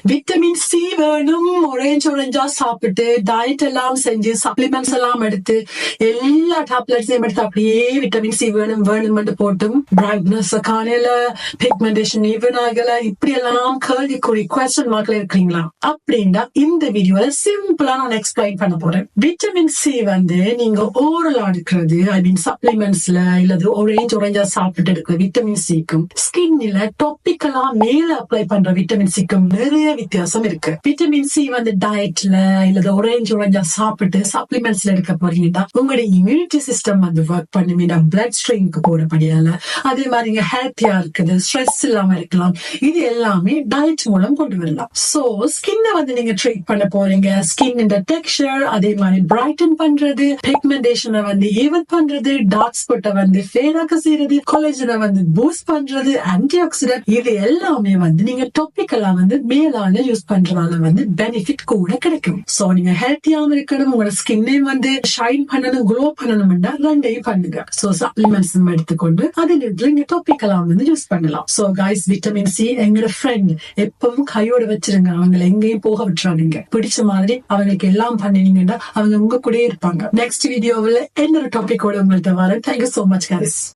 Vitamin C வேணும், ஆரஞ்சா சாப்பிட்டு diet எல்லாம் செஞ்சு சப்ளிமெண்ட்ஸ் எல்லாம் எடுத்து எல்லா டேப்லெட்ஸையும் எடுத்து அப்படியே விட்டமின் சி வேணும் வேணும் போட்டும் பிரைட்னஸ் காணல, பிக்மெண்டேஷன் ஈவன் ஆகல, இப்படி எல்லாம் கேள்விக்குறி குவெஸ்சன் மார்க்ல இருக்கீங்களா அப்படின்னா இந்த வீடியோல சிம்பிளா நான் எக்ஸ்பிளைன் பண்ண போறேன். விட்டமின் சி நீங்க ஓரலா எடுக்கிறது ஐ மீன் சப்ளிமெண்ட்ஸ்ல இல்லது ஆரஞ்சா சாப்பிட்டு எடுக்கிற விட்டமின் சிக்கும் ஸ்கின்ல டாபிக்கலா மேல அப்ளை பண்ற விட்டமின் சிக்கும் நிறைய வித்தியாசம் இருக்கு. விட்டமின் சி டயட்ல இல்லது ஆரஞ்சா சாப்பிட்டு சப்ளிமெண்ட்ஸ்ல எடுக்க போறீங்கன்னா உங்களுடைய இம்யூனிட்டி சிஸ்டம் ஒர்க் பண்ணுவீங்க, பிளட் ஸ்ட்ரெயின்க்கு போறபடியால அதே மாதிரி நீங்க ஹெல்த்தியா இருக்குது, ஸ்ட்ரெஸ் இல்லாம இருக்கலாம். இது எல்லாமே டயட் மூலம் கொண்டு வரலாம். சோ ஸ்கின்ன நீங்க ட்ரீட் பண்ண போறீங்க. ஸ்கின் டெக்ஸ்சர் அதே மாதிரி பிரைட்டன் பண்றது, பிக்மெண்டேஷனை ஈவன் பண்றது, டார்க் ஸ்பாட்டை ஃபேடாக்க செய்யறது, கொலாஜனை பூஸ்ட் பண்றது, ஆன்டி ஆக்சிடென்ட், இது எல்லாமே நீங்க டாபிக்கலா மேலால யூஸ் பண்றதால பெனிஃபிட் கூட கிடைக்கும். சோ நீங்க ஹெல்த்தியாவும் இருக்கணும், உங்களோட ஸ்கின்னே ஷைன் பண்ணணும், க்ளோ பண்ணணும்னா ரெண்டையும் பண்ணுங்க. சோ சப்ளிமெண்ட்ஸ் எடுத்துக்கொண்டு அதுல நீங்க டாபிக்கலா யூஸ் பண்ணலாம். சோ கைஸ், விட்டமின் சி எங்களோட ஃப்ரெண்ட், எப்பவும் கையோட வச்சிருங்க. அவங்களை எங்கேயும் போக விட்டுறாதீங்க. பிடிச்ச மாதிரி அவங்களுக்கு எல்லாம் பண்ணினீங்கன்னா அவங்க உங்க கூட இருப்பாங்க. நெக்ஸ்ட் வீடியோவில் இன்னொரு டாபிக்கோட உங்கள்கிட்ட வரேன். Thank you so much guys.